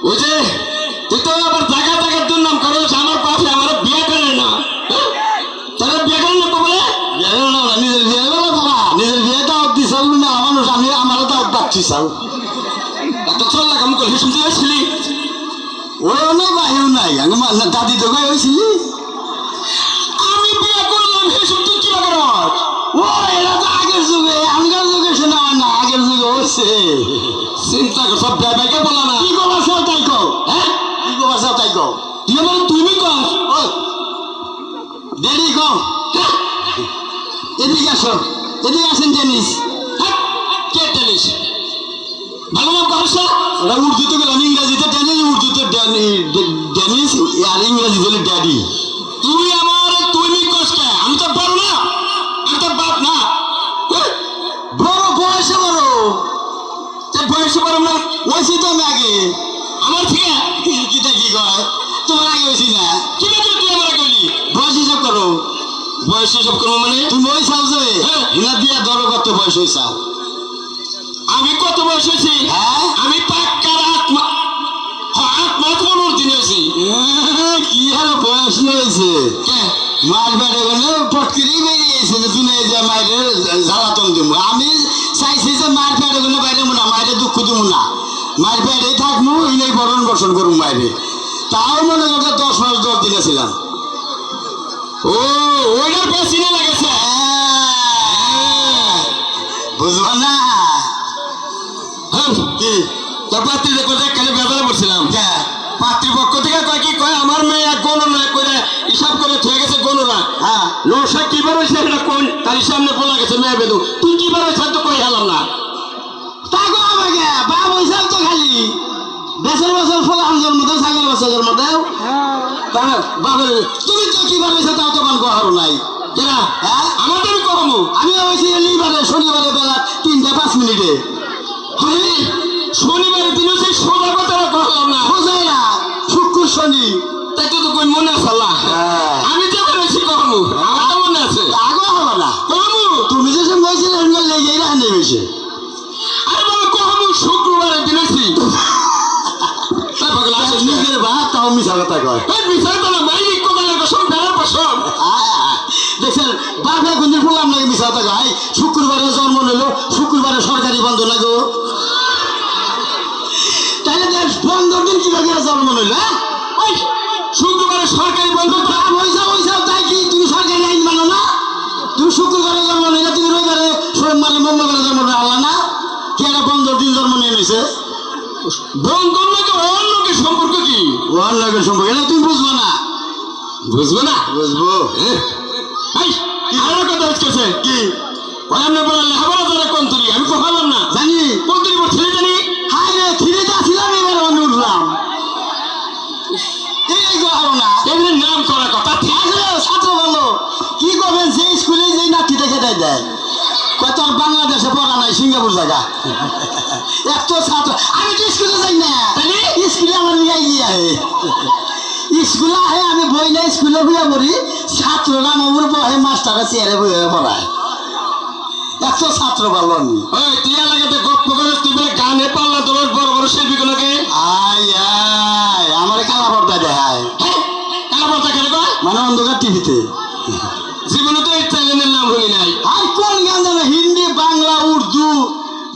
ওই যে তুই তো আবার জায়গা জায়গার দুর্নাম করস আমার পাশে আমার বিয়ে করে না তারা বিয়ে করে না তো বলে নিজের বিয়ে বলে বাবা নিজের বিয়েটা দিছাল না মানুষ আমি আমারও তাও পাচ্ছি সাল এত চল লাগাম করে শুনতে আসছিলি ওও নাই বাহিও নাই আমি দাদি তো গায়ে হয়েছিলি আমি বিয়ে করলাম হেসব তুই কি করস ও এরা তো আগের যুগে আমগার যুগে শোনা না আগের যুগে হচ্ছে চিন্তা কর সব ব্যাপারকে বলা না কি করবা চাও তাই কও হ্যাঁ কি করবা চাও তাই কও তুই আমার তুমি কর ও দেরি কও এদিকে আসো এদিকে আসেন টেনিস কে টেনিস ভালো নাম করস ওরা উর্দুতে গেলাম ইংরাজিতে টেনিস উর্দুতে টেনিস আর ইংরাজি বলে ড্যাডি তুই আমার তুমি কষ্ট আমি তো বড় না আমি তো বাপ না বড় বয়সে বড় বয়সে বড় না ওইসি তো আমি আগে আমার থেকে কিটা কি কয় তোমার আগে হয়েছি না কি করে তুই আমার কইলি বয়স হিসাব করো বয়স সব করবো মানে তুমি ওই চাও যে হ্যাঁ। হিনা দিয়া ধরো কত বয়স হয়ে চাও আমি কত বয়স হয়েছি হ্যাঁ আমি পাক্কার 8 মাস 15 দিন হয়েছি কি হারে বয়স হয়েছে কে মার বেড়ে গেলে পটকিরি বেরিয়েছে যে তুমি এই যে মায়ের জ্বালাতন দিব আমি চাইছি যে মার বেড়ে গেলে বাইরে না মায়ের দুঃখ দিব না মার বেড়ে থাকবো ইনেই বরণ বসন করুন মায়েরে তাও মনে করতে 10 মাস 10 দিনে ছিলাম ও ওইটার পেছনে লাগেছে বুঝবা না হ্যাঁ কি তোর পাত্রীদের কোথায় কালে বেজালে পড়ছিলাম কে? পাত্রীপক্ষ থেকে কয় কি কয় আমার মেয়ে এক গণনা করে হিসাব করে থয়ে গেছে গণনা হ্যাঁ লোসা কি বার হয়েছে এটা কোন তার সামনে বলা গেছে মেয়ে বেদু তুই কি বার হয়েছে তো কই হেলাম না তাগো আমাকে বাপ হইসাল তো খালি বছর বছর ফলাম জন্ম দেও ছাগল বছর জন্ম দেও বাবার তুমি তো কি বার হয়েছে তাও তো মান কহারো নাই কেনা হ্যাঁ আমার তো আমি করবো আমি হয়েছি এইবারে শনিবারে বেলা 3:05 মিনিটে তুমি শনিবারের দিনে সেই সোজা কথাটা করলাম না বোঝাই না শুক্র শনি তাই তো কই মনে আছে আল্লাহ হ্যাঁ। আমি যে বেরোছি করবো আমার তো মনে আছে আগো হবে না করবো তুমি যে সব বলছিলে লেগেই না নেমেছে আরে বাবা করবো শুক্রবারের দিনে তাই পাগলা আসিস না। নিজের বাপ তাও মিশা কথা কয় এই বিষয় তো না মাইনি কোথায় লাগো সব বেড়ার পছন্দ দেখছেন বাপে কোনদিন বললাম নাকি মিশা কথা কয় শুক্রবারে জন্ম নিল শুক্রবারে সরকারি বন্ধ লাগো তাহলে দেখ 15 দিন কিভাবে জন্ম নিল হ্যাঁ ওই শুক্রবারে সরকারি বন্ধ তো বাপ হইসাও তাই কি তুমি সরকারি আইন মানো না তুমি শুক্রবারে জন্ম নিলে তুমি রবিবারে সোমবারে মঙ্গলবারে জন্ম নিলে না কি একটা 15 দিন জন্ম নিয়ে নিছে বন্ধুর নাকি অন্য কি সম্পর্ক কি ওয়ান লাগের সম্পর্ক এটা তুমি বুঝবো না বুঝবে না বুঝবো এই আরো কথা হচ্ছে কি ওই আপনি বললেন লেখাপড়া যারা কোন তুলি আমি কোথালাম না জানি কোন তুলি ছেলে জানি হাই রে থিরেটা ছিলাম এবার আমি উঠলাম এই গো না এমনি নাম করার কথা ঠিক আসলে ছাত্র বলো কি করবেন যে স্কুলে যেই নাতি দেখে দেয় কত আর বাংলাদেশে পড়া নাই সিঙ্গাপুর জায়গা এত ছাত্র আমি তো স্কুলে যাই না স্কুলে আমার নিয়ে গিয়ে স্কুলে আহে আমি বই না স্কুলে বইয়া পড়ি ছাত্ররা আমার বহে মাস্টাররা চেয়ারে বইয়ে পড়ায় এত ছাত্র ভালো আমি ওই তুই এলাকাতে গপ্প করে তুই বলে গানে পাল্লা তোর বড় বড় শিল্পীগুলোকে আয় আয় আমার কালা পর্দা দেখায় কালা পর্দা কেন কয় মানে অন্ধকার টিভিতে জীবনে তো এই চ্যানেলের নাম শুনি নাই আর কোন গান জানো হিন্দি বাংলা উর্দু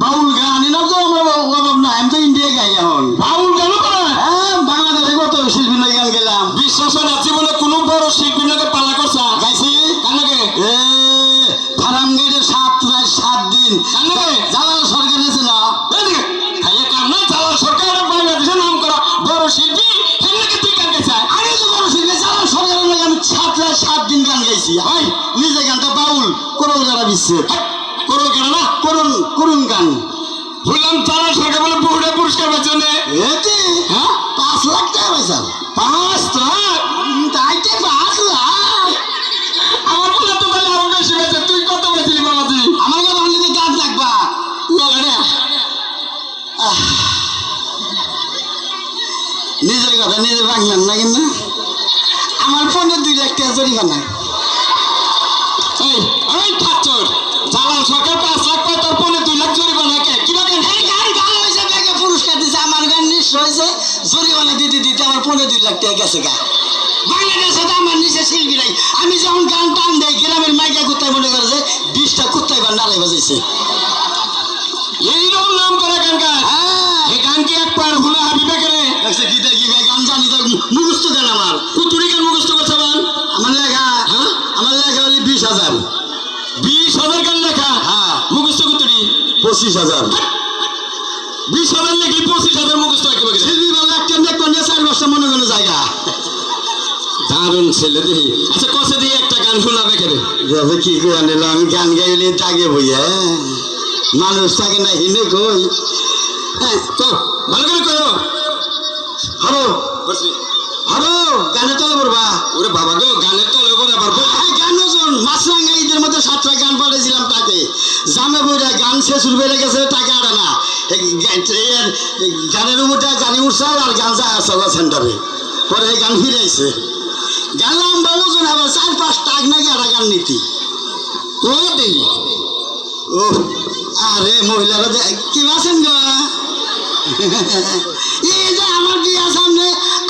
বাউল গান এনার তো আমার অভাব না আমি তো ইন্ডিয়া গাই এখন বাউল গানও করে হ্যাঁ বাংলাদেশে কত শিল্পী নয় গান গেলাম বিশ্বাস হয় না জীবনে কোনো বড় শিল্পীর লোকে পালা করছা গাইছি কানকে এ ফার্ম গেটে 7 দিন কানকে জালাল সরকার আছে না এদিকে খাইয়ে কাম না চালা সরকারের বাংলাদেশের নাম করা বড় শিল্পী হেনকে তুই গান গেছা আমি তো বড় শিল্পী জালাল সরকারের লাগে আমি 7 দিন গান গাইছি হাই নিজে গানটা বাউল করল গানা দিচ্ছে করো কেন না করুন গান বললাম চালা সরকার বলে বহুটা পুরস্কার পাচ্ছে এতে হ্যাঁ 5 লাখ টাকা পয়সা 5 লাখ তাইতে 5 লাখ আমার বলে তো তাহলে আরো বেশি পেয়েছে তুই কত পেয়েছিলি বাবাজি আমার কাছে অনলি দাঁত লাগবা বলে না নিজের কথা নিজে ভাঙলেন না কিন্তু আমার ফোনে 2 লাখ টাকা জরিমানা এই এই ঠাচ্চর জালাল সরকার 5 লাখ পায় তার পনে 2 লাখ জরিমানা কে কি লাগে এই গান ভালো হয়েছে দেখে পুরস্কার দিছে আমার গান জরিমানা দিতে দিতে আমার 15-2 লাখ টাকা গেছে গা। বাংলাদেশে তো আমার নিচে শিল্পী নাই, আমি যখন গান টান দেয় গ্রামের মাইকা কুত্তায় মনে করে যে 20টা কুত্তায় বা নাড়াই বাজাইছে। এইরকম নাম করা গান গান হ্যাঁ এই গান কি একবার হুলা হাবিবে করে দেখছে কি দেখি ভাই, গান জানি তো মুখস্থ গান আমার। কুতুরি গান মুখস্থ করছে বান আমার লেখা হ্যাঁ আমার লেখা হলে 20,000। 20,000 গান লেখা হ্যাঁ মুখস্থ কুতুরি 25,000। 20,000 লিখি 25,000 মুখস্থ একেবারে শিল্পী বলে একটা দেখবেন 4-5টা মনে কোনো জায়গা। দারুণ ছেলে দেখি আচ্ছা কষে দিয়ে একটা গান শোনাবে কেন যাবে কি করে নিল, আমি গান গাইলে তাকে বইয়া মানুষ থাকে না হিনে কই। হ্যাঁ তো ভালো করে কয়ো হরো হরো গানে তলে পড়বা। ওরে বাবা গো গানের তলে করে আবার বল গান ওজন মাছরাঙ্গা ঈদের মধ্যে 7টা গান পাঠিয়েছিলাম তাকে, জামে বইরা গান শেষ বেড়ে গেছে, টাকা আরে না। গানের উপরটা গানি উঠছাল আর গান যায় আসল সেন্টারে, পরে এই গান ফিরে আইছে। গান লম্বা ওজন আবার 4-5 টাক নাকি আর গান নীতি। ও দেই ও আরে মহিলারা কি আছেন গো? এই যে আমার বিয়া সামনে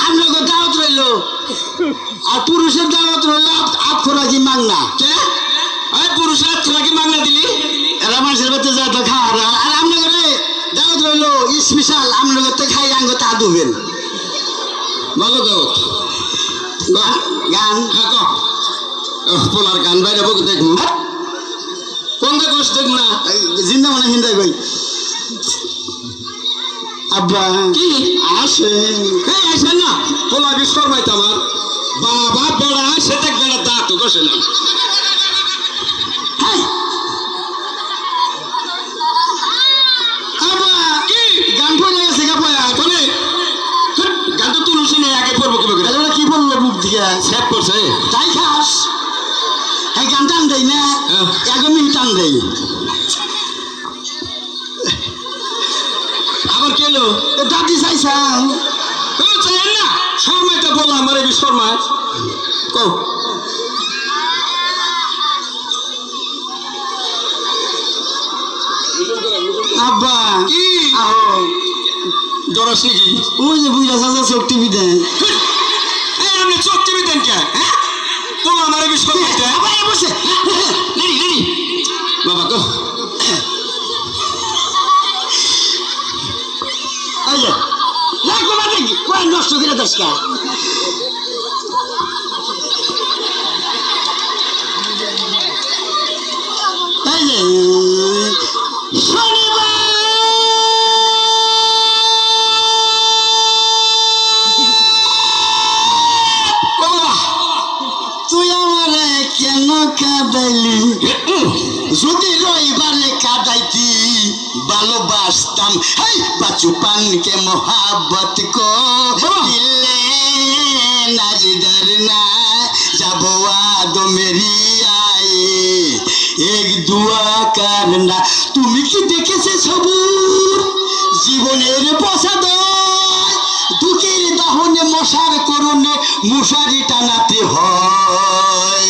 আপনাকে দাওয়াত রইল, আর পুরুষের দাওয়াত রইল আটখোরা কি মাংনা। কে এই পুরুষের তোরা কি মাগনা দিলি এরা মানুষের বাড়িতে যায় তো খাওয়া আর আপনাকে দাওয়াত রইল স্পেশাল, আপনাকে খাই আঙ্গ তা দুবেন। ভালো দাও গান হ্যাঁ ক পোলার গান বাইরে বকে দেখবো কোন দেখোস দেখ না জিন্দা মানে হিন্দাই ভাই। আব্বা কি আসে এই আসেন না পোলা বিস্কর মাইত আমার বাবা বেড়া সে দেখ বেড়া দাঁত কষে নাই আব্বা কি গান পড়ে গেছে গা পয়া কোনে গান তো তুলসী নেই আগে পড়বো কি বকে ওরা কি বললো মুখ দিকে সেভ করছে তাই খাস এই গান টান দেয় না হ্যাঁ। 1 মিনিট টান দেয়। আবার কেলো দাদি চাইছাম চাইেন না শর্মাইতে বললাম আমার এই শর্মায় কও আব্বা কি আহো ডরস নাকি ওই যে বুঝা চাচা চোখ টিভি দেয়। এই আপনি চোখ টিভি দেন কে হ্যাঁ পোলা আমার এই শর্মাইতে আবার বসে নেনি নেনি বাবা গো এই যে লাগবে মানে কোন নষ্ট করে দশকা এই যে শনিবার ও বাবা তুই আমারে কেন কাঁদাইলি, যদি রবিবারে কাঁদাইতি ভালোবাসতাম। হেই বাচুপানকে মোহাব্বত কো দিলে নাজি ডরনা যাব আদ মেরি আয়ে এক দুয়া করনা। তুমি কি দেখেছে সবুর জীবনের প্রসাদ, দুঃখের দাহনে মশার করুণে মশারি টানাতে হয়,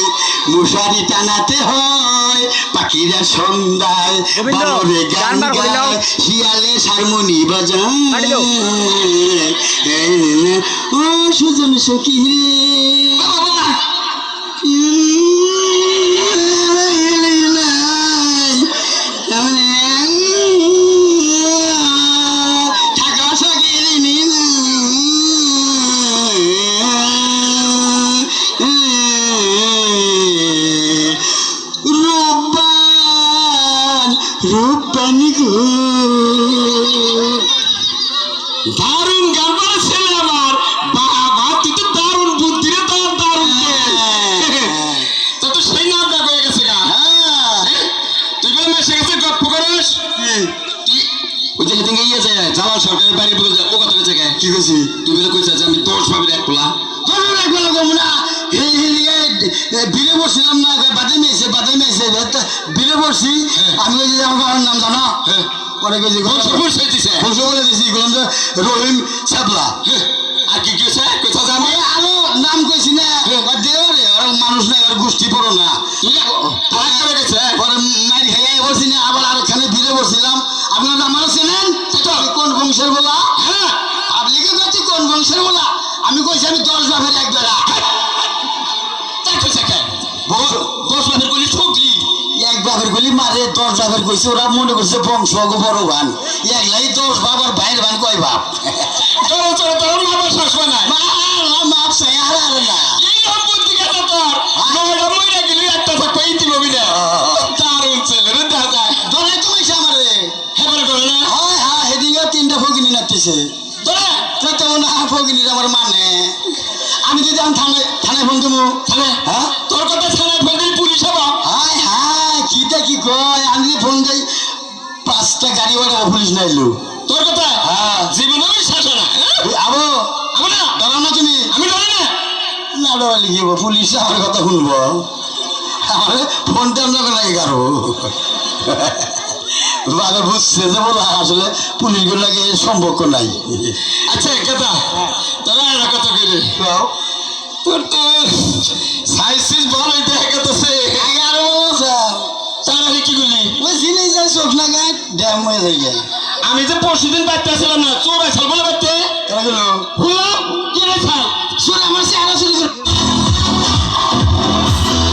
মশারি টানাতে হয়। পাখিরা সন্ধ্যায় বানরে গান গায়, শিয়ালে হারমোনি বাজায়। ও সুজন সখী থাকা সখী রূপবান রূপবানি গো দারুণ গান করে ছেলে আমার বাবা তুই তো দারুণ বুদ্ধি রে তোর দারুণ তো তো সেই নাম ডাক হয়ে গেছে গা তুই বলে মেসে গেছে গপ্প করিস তুই ওই যে সেদিন গিয়ে যায় জামাল সরকারের বাড়ি বলে ও কথা গেছে গে কি কইছি তুই বলে কইছিস যে আমি 10 ভাবির এক পোলা বিলে বসছিলাম না বাদে মেয়েছে বিলে বসছি আমি কইছি আমার নাম জানো হ্যাঁ পরে কইছি বংশ দিছে বংশ বলে দিছি বললাম যে রহিম সাবলা। আর কি কি আছে কইছা যে আমি আরো নাম কইছি না দেওয়ারে মানুষ না আর গোষ্ঠী পড়ো না তুই তার করে গেছে পরে মাইর খাইয়াই বসছি না আবার আরেকখানে বিলে বসছিলাম। আপনারা আমারও চেনেন কোন বংশের বলা হ্যাঁ পাবলিকে কাছে কোন কোন বংশের বলা আমি কইছি আমি 10 বাপের এক বেড়া দেখো দেখে 10 বাপের কলি ঠকলি এক বাপের গলি মারে 10 বাপের কইছে ওরা মনে করছে বংশ গো বড় ভান একলাই 10 বাবার ভাইয়ের ভান কয় বাপ চলো চলো তোর মা বাবা শাশুড়ি নাই মাপ চাই আর না এই বুদ্ধি কথা তোর নয়টা মইরা গেলি একটা থাকবে ইতি ববি না দারুণ ছেলে রে দাদা ধরে তো কইছে আমারে হেবারে করে না হয় হ্যাঁ হেদিকে 3টা ফকিনি নাতিছে তোরা তো না ফকিনি আমার মানে আমি যদি আমি থানায় ফোন দেবো থানে হ্যাঁ তোর কথা থানায় ফোন দিলে পুলিশ হবো হাই হাই কিটা কি কয় আমি যদি ফোন দেই 5টা গাড়ি ভাড়া পুলিশ নাইলো তোর কথা হ্যাঁ জীবনে আমি শাসন না আবো আমি না ডরাও না তুমি আমি ডরি না না ডরালে কি হবো পুলিশ আমার কথা শুনবো আমার ফোন টেন লাগে কারো বাবা বুঝছে যে বলা আসলে পুলিশগুলো লাগে সম্পর্ক নাই আচ্ছা কথা তোরা একটা কথা কইলে তোর তো সাইজ ভালো দেখা যাচ্ছে 11 বছর তার আগে কি করলি ওই জিনিস যায় চোখ না গায়ে ড্যাম হয়ে যায় আমি যে পরশুদিন বাড়তে আসলাম না চোর আসাল বলে বাড়তে